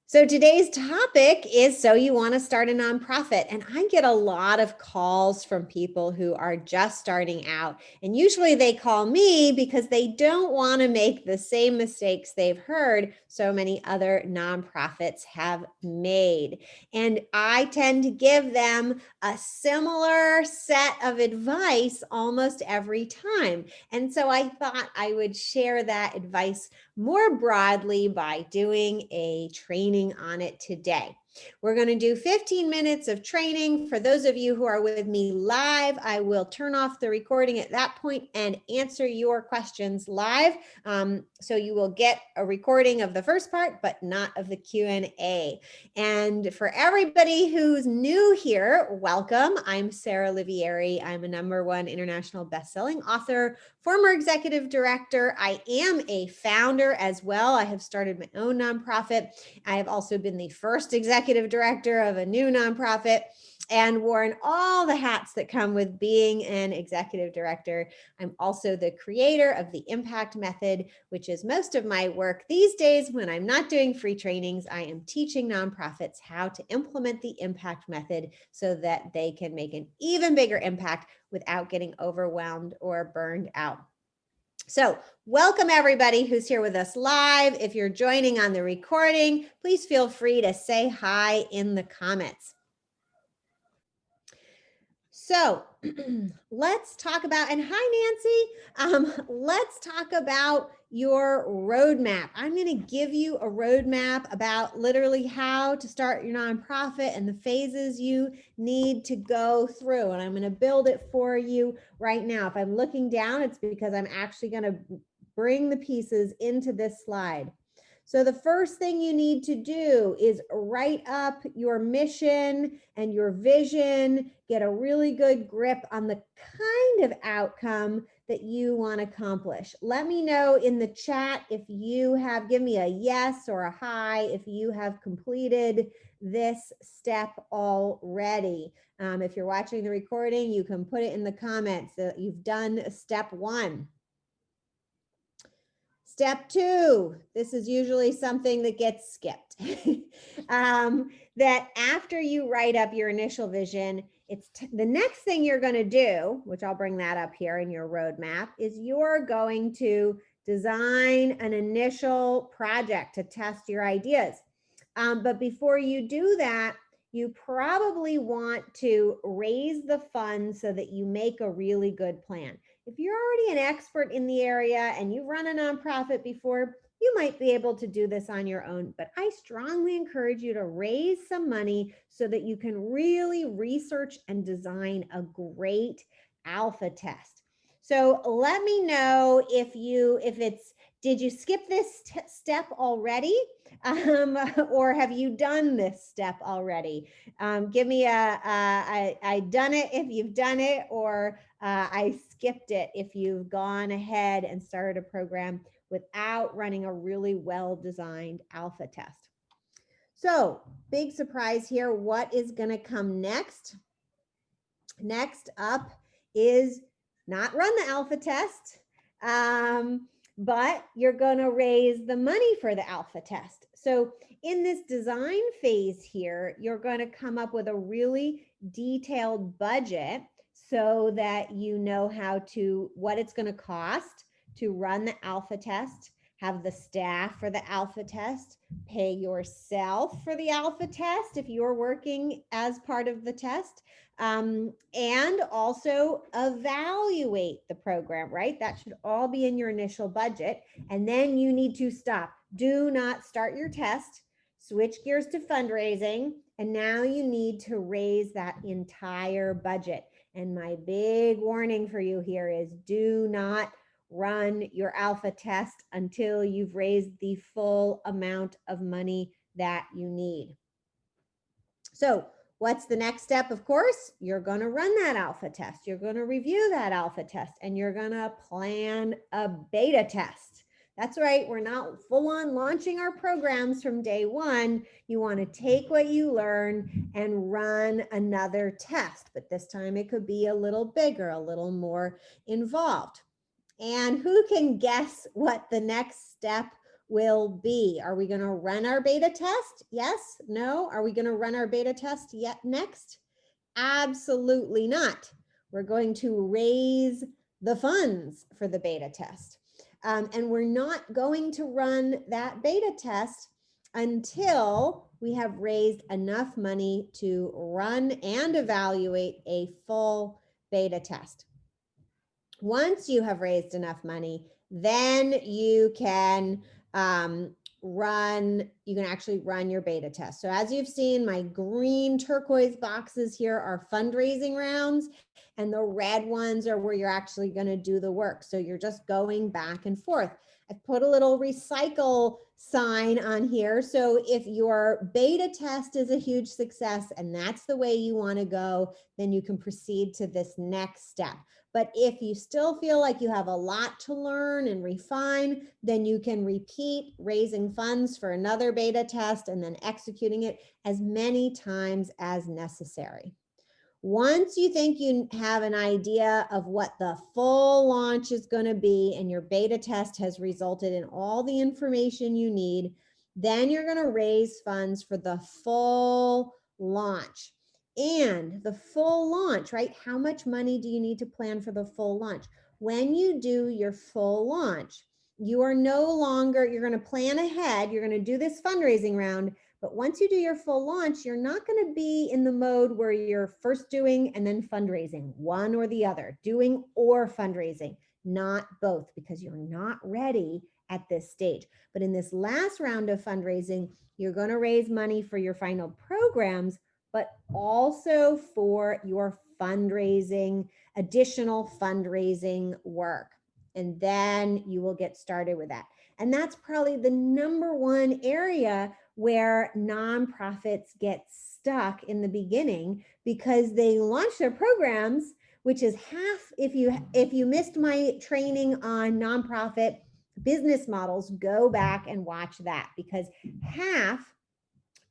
So today's topic is, so you want to start a nonprofit. And I get a lot of calls from people who are just starting out. And usually they call me because they don't want to make the same mistakes they've heard so many other nonprofits have made. And I tend to give them a similar set of advice almost every time. And so I thought I would share that advice more broadly by doing a training on it today. We're going to do 15 minutes of training. For those of you who are with me live, I will turn off the recording at that point and answer your questions live. So you will get a recording of the first part, but not of the Q&A. And for everybody who's new here, welcome. I'm Sarah Olivieri. I'm a #1 international best-selling author, former executive director. I am a founder as well. I have started my own nonprofit. I have also been the first executive director of a new nonprofit and worn all the hats that come with being an executive director. I'm also the creator of the Impact Method, which is most of my work these days. When I'm not doing free trainings, I am teaching nonprofits how to implement the Impact Method so that they can make an even bigger impact without getting overwhelmed or burned out. So welcome everybody who's here with us live. If you're joining on the recording, please feel free to say hi in the comments. So let's talk about, and hi Nancy, let's talk about your roadmap. I'm going to give you a roadmap about literally how to start your nonprofit and the phases you need to go through. And I'm going to build it for you right now. If I'm looking down, it's because I'm actually going to bring the pieces into this slide. So the first thing you need to do is write up your mission and your vision, get a really good grip on the kind of outcome that you want to accomplish. Let me know in the chat if you have, give me a yes or a hi if you have completed this step already. If you're watching the recording, you can put it in the comments that you've done step 1. Step 2, this is usually something that gets skipped. That after you write up your initial vision, it's the next thing you're going to do, which I'll bring that up here in your roadmap, is you're going to design an initial project to test your ideas. But before you do that, you probably want to raise the funds so that you make a really good plan. If you're already an expert in the area and you've run a nonprofit before, you might be able to do this on your own, but I strongly encourage you to raise some money so that you can really research and design a great alpha test. So let me know if it's, did you skip this step already? Or have you done this step already? Give me I done it if you've done it, or I skipped it if you've gone ahead and started a program without running a really well-designed alpha test. So big surprise here. What is going to come next? Next up is not run the alpha test, but you're going to raise the money for the alpha test. So in this design phase here, you're going to come up with a really detailed budget so that you know what it's going to cost to run the alpha test, have the staff for the alpha test, pay yourself for the alpha test if you're working as part of the test, and also evaluate the program, right? That should all be in your initial budget. And then you need to stop. Do not start your test, switch gears to fundraising, and now you need to raise that entire budget. And my big warning for you here is do not run your alpha test until you've raised the full amount of money that you need. So what's the next step? Of course, you're going to run that alpha test. You're going to review that alpha test, and you're going to plan a beta test. That's right. We're not full on launching our programs from day one. You want to take what you learn and run another test, but this time it could be a little bigger, a little more involved. And who can guess what the next step will be. Are we going to run our beta test? Yes? No? Are we going to run our beta test yet next? Absolutely not. We're going to raise the funds for the beta test. And we're not going to run that beta test until we have raised enough money to run and evaluate a full beta test. Once you have raised enough money, then you can actually run your beta test. So as you've seen, my green turquoise boxes here are fundraising rounds, and the red ones are where you're actually going to do the work. So you're just going back and forth. I've put a little recycle sign on here. So if your beta test is a huge success and that's the way you want to go, then you can proceed to this next step. But if you still feel like you have a lot to learn and refine, then you can repeat raising funds for another beta test and then executing it as many times as necessary. Once you think you have an idea of what the full launch is going to be and your beta test has resulted in all the information you need, then you're going to raise funds for the full launch. And the full launch, right? How much money do you need to plan for the full launch? When you do your full launch, you are no longer, you're going to plan ahead, you're going to do this fundraising round, but once you do your full launch, you're not going to be in the mode where you're first doing and then fundraising, one or the other, doing or fundraising, not both, because you're not ready at this stage. But in this last round of fundraising, you're going to raise money for your final programs, but also for your fundraising, additional fundraising work. And then you will get started with that. And that's probably the number one area where nonprofits get stuck in the beginning, because they launch their programs, which is half. If you missed my training on nonprofit business models, go back and watch that, because half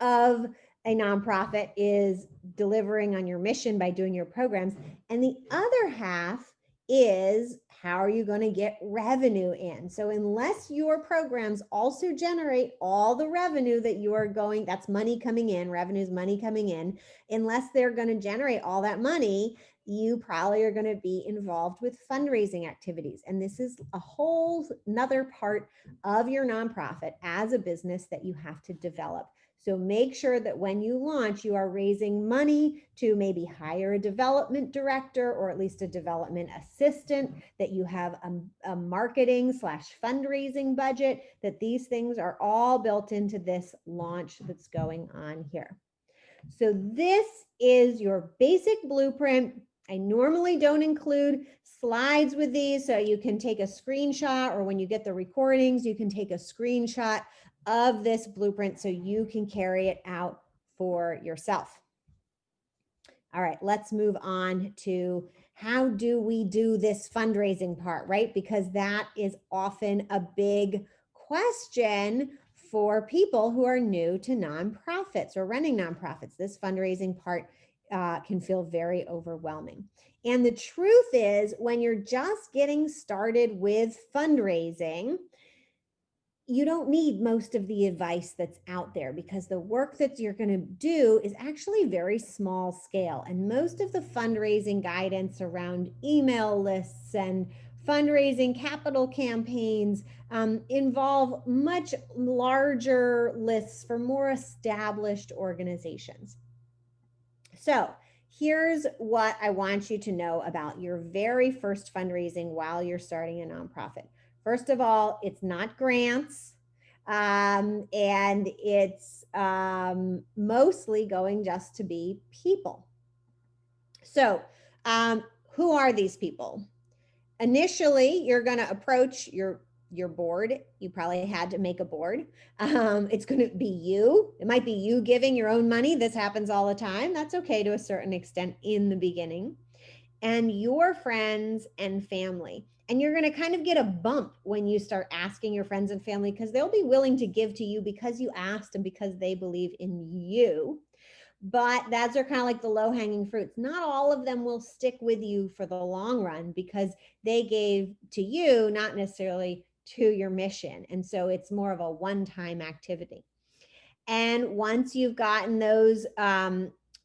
of a nonprofit is delivering on your mission by doing your programs, and the other half is how are you going to get revenue in. So unless your programs also generate all the revenue that you are going, that's money coming in, revenue is money coming in, unless they're going to generate all that money, you probably are going to be involved with fundraising activities. And this is a whole another part of your nonprofit as a business that you have to develop. So make sure that when you launch, you are raising money to maybe hire a development director or at least a development assistant, that you have a marketing/fundraising budget, that these things are all built into this launch that's going on here. So this is your basic blueprint. I normally don't include slides with these, so you can take a screenshot, or when you get the recordings, you can take a screenshot of this blueprint so you can carry it out for yourself. All right, let's move on to how do we do this fundraising part, right? Because that is often a big question for people who are new to nonprofits or running nonprofits. This fundraising part can feel very overwhelming. And the truth is, when you're just getting started with fundraising, you don't need most of the advice that's out there, because the work that you're going to do is actually very small scale. And most of the fundraising guidance around email lists and fundraising capital campaigns involve much larger lists for more established organizations. So here's what I want you to know about your very first fundraising while you're starting a nonprofit. First of all, it's not grants, and it's mostly going just to be people. So who are these people? Initially, you're going to approach your board. You probably had to make a board. It's going to be you. It might be you giving your own money. This happens all the time. That's okay to a certain extent in the beginning. And your friends and family. And you're going to kind of get a bump when you start asking your friends and family, because they'll be willing to give to you because you asked and because they believe in you. But that's are kind of like the low-hanging fruits. Not all of them will stick with you for the long run, because they gave to you, not necessarily to your mission. And so it's more of a one-time activity. And once you've gotten those,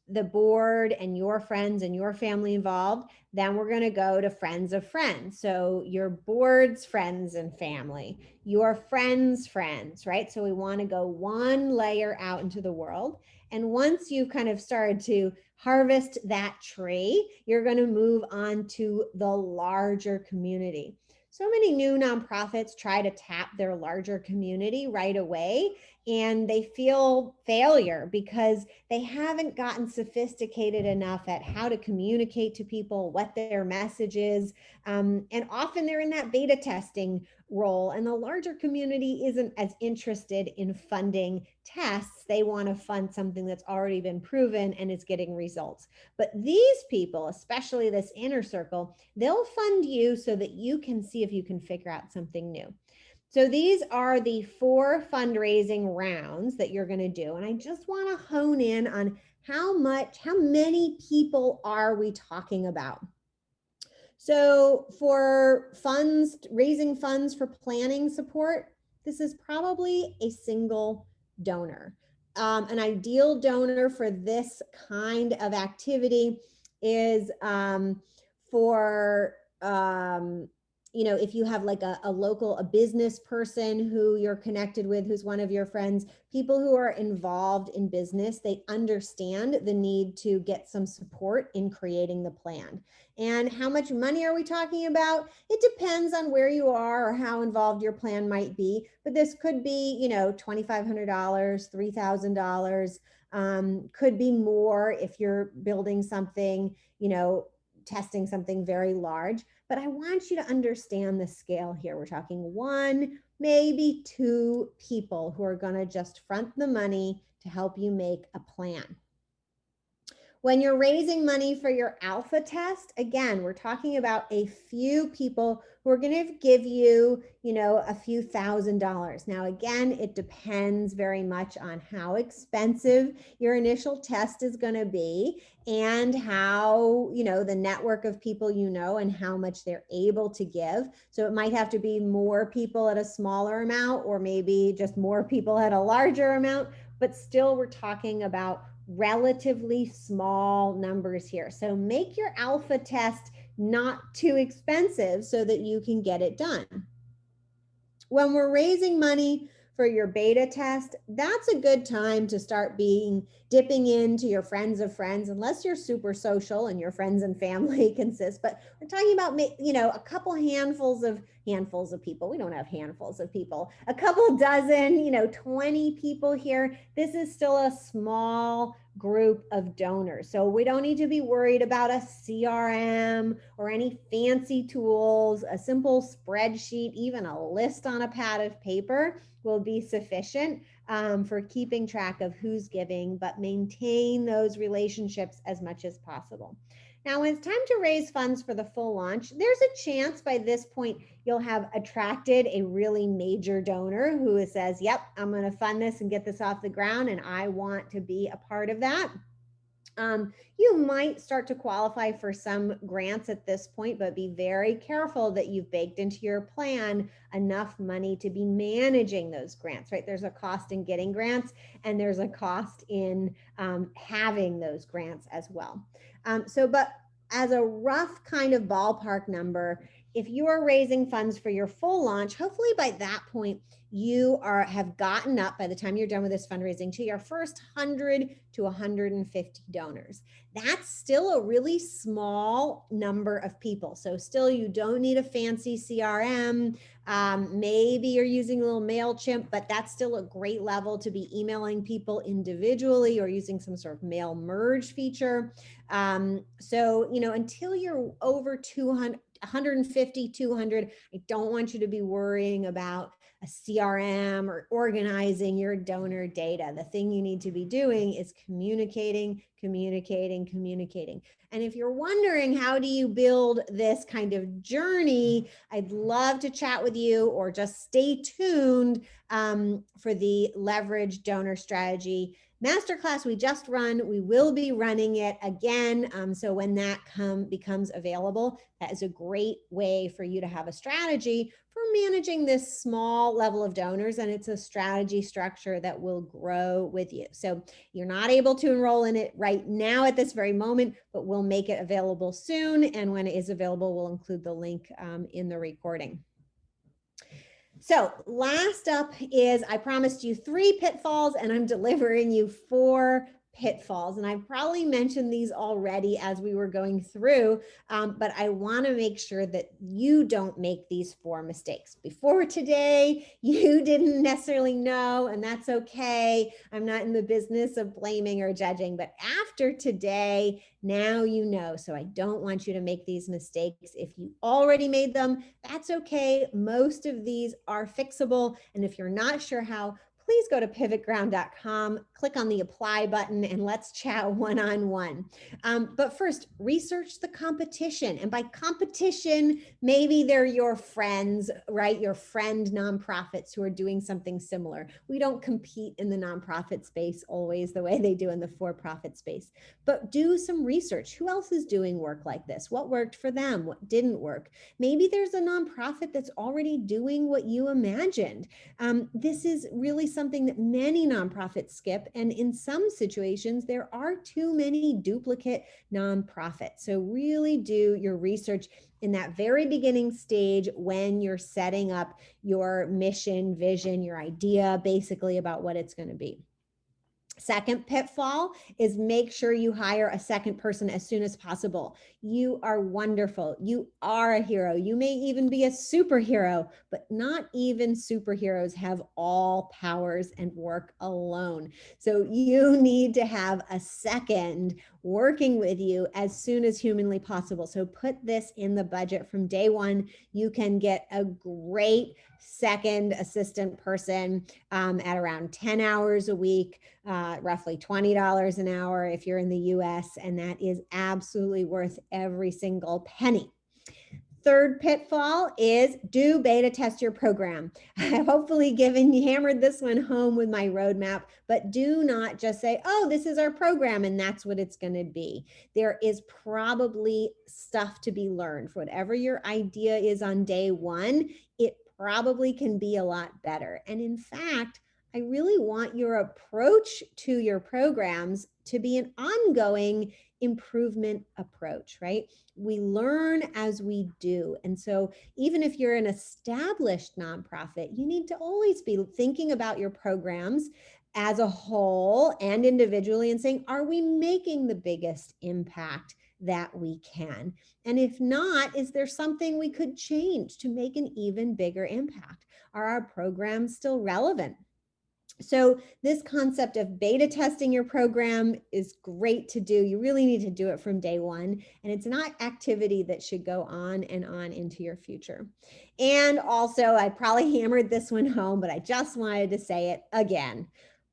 the board and your friends and your family involved, then we're going to go to friends of friends. So your board's friends and family, your friends' friends, right? So we want to go one layer out into the world. And once you've kind of started to harvest that tree, you're going to move on to the larger community. So many new nonprofits try to tap their larger community right away, and they feel failure because they haven't gotten sophisticated enough at how to communicate to people, what their message is. And often they're in that beta testing role, and the larger community isn't as interested in funding tests. They want to fund something that's already been proven and is getting results. But these people, especially this inner circle, they'll fund you so that you can see if you can figure out something new. So these are the 4 fundraising rounds that you're going to do. And I just want to hone in on how many people are we talking about? So for funds, raising funds for planning support, this is probably a single donor. An ideal donor for this kind of activity is for if you have like a business person who you're connected with, who's one of your friends, people who are involved in business, they understand the need to get some support in creating the plan. And how much money are we talking about? It depends on where you are or how involved your plan might be, but this could be, $2,500, $3,000, could be more if you're building something, testing something very large. But I want you to understand the scale here. We're talking 1, maybe 2 people who are going to just front the money to help you make a plan. When you're raising money for your alpha test, again, we're talking about a few people who are going to give you, a few $1,000s. Now, again, it depends very much on how expensive your initial test is going to be and how, the network of people and how much they're able to give. So it might have to be more people at a smaller amount, or maybe just more people at a larger amount, but still we're talking about relatively small numbers here. So make your alpha test not too expensive so that you can get it done. When we're raising money for your beta test, that's a good time to start dipping into your friends of friends, unless you're super social and your friends and family consist. But we're talking about, a couple handfuls of people. We don't have handfuls of people. A couple dozen, 20 people here. This is still a small group of donors. So we don't need to be worried about a CRM or any fancy tools. A simple spreadsheet, even a list on a pad of paper will be sufficient for keeping track of who's giving, but maintain those relationships as much as possible. Now, when it's time to raise funds for the full launch, there's a chance by this point you'll have attracted a really major donor who says, yep, I'm going to fund this and get this off the ground, and I want to be a part of that. You might start to qualify for some grants at this point, but be very careful that you've baked into your plan enough money to be managing those grants, right? There's a cost in getting grants, and there's a cost in having those grants as well. But as a rough kind of ballpark number, if you are raising funds for your full launch, hopefully by that point, you have gotten up, by the time you're done with this fundraising, to your first 100 to 150 donors. That's still a really small number of people. So still, you don't need a fancy CRM. Maybe you're using a little MailChimp, but that's still a great level to be emailing people individually or using some sort of mail merge feature. Until you're over 200, 150, 200, I don't want you to be worrying about a CRM or organizing your donor data. The thing you need to be doing is communicating. And if you're wondering, how do you build this kind of journey, I'd love to chat with you, or just stay tuned for the Leverage Donor Strategy masterclass we just run. We will be running it again. So when that becomes available, that is a great way for you to have a strategy for managing this small level of donors, and it's a strategy structure that will grow with you. So you're not able to enroll in it right now at this very moment, but we'll make it available soon. And when it is available, we'll include the link in the recording. So last up is, I promised you 3 pitfalls and I'm delivering you 4 pitfalls. And I probably mentioned these already as we were going through, but I want to make sure that you don't make these 4 mistakes. Before today, you didn't necessarily know, and that's okay. I'm not in the business of blaming or judging, but after today, now you know. So I don't want you to make these mistakes. If you already made them, that's okay. Most of these are fixable. And if you're not sure how, please go to pivotground.com, click on the apply button, and let's chat one-on-one. But first, research the competition. And by competition, maybe they're your friends, right? Your friend nonprofits who are doing something similar. We don't compete in the nonprofit space always the way they do in the for-profit space. But do some research. Who else is doing work like this? What worked for them? What didn't work? Maybe there's a nonprofit that's already doing what you imagined. This is really something that many nonprofits skip. And in some situations, there are too many duplicate nonprofits. So really do your research in that very beginning stage when you're setting up your mission, vision, your idea, basically about what it's going to be. Second pitfall is make sure you hire a second person as soon as possible. You are wonderful. You are a hero. You may even be a superhero, but not even superheroes have all powers and work alone. So you need to have a second working with you as soon as humanly possible. So put this in the budget from day one. You can get a great second assistant person at around 10 hours a week, roughly $20 an hour if you're in the US, and that is absolutely worth every single penny. Third pitfall is do beta test your program. I've hopefully hammered this one home with my roadmap, but do not just say, oh, this is our program and that's what it's going to be. There is probably stuff to be learned. For whatever your idea is on day one, it probably can be a lot better. And in fact, I really want your approach to your programs to be an ongoing improvement approach, right? We learn as we do. And so even if you're an established nonprofit, you need to always be thinking about your programs as a whole and individually and saying, are we making the biggest impact that we can? And if not, is there something we could change to make an even bigger impact? Are our programs still relevant? So this concept of beta testing your program is great to do. You really need to do it from day one. And it's not activity that should go on and on into your future. And also, I probably hammered this one home, but I just wanted to say it again.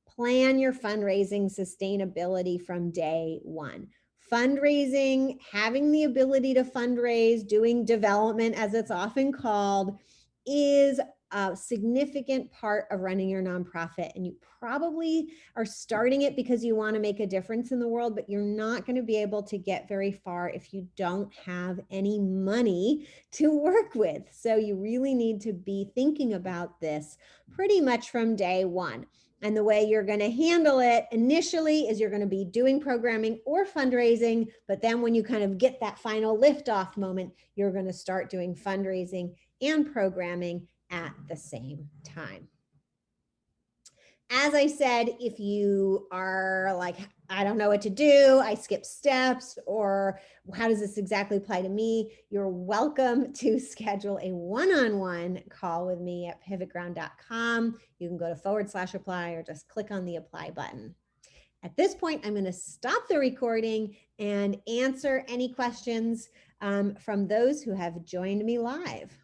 Plan your fundraising sustainability from day one. Fundraising, having the ability to fundraise, doing development as it's often called, is a significant part of running your nonprofit. And you probably are starting it because you want to make a difference in the world, but you're not going to be able to get very far if you don't have any money to work with. So you really need to be thinking about this pretty much from day one. And the way you're going to handle it initially is you're going to be doing programming or fundraising, but then when you kind of get that final liftoff moment, you're going to start doing fundraising and programming at the same time. As I said, if you are like, I don't know what to do, I skip steps, or how does this exactly apply to me? You're welcome to schedule a one-on-one call with me at pivotground.com. You can go to /apply or just click on the apply button. At this point, I'm going to stop the recording and answer any questions from those who have joined me live.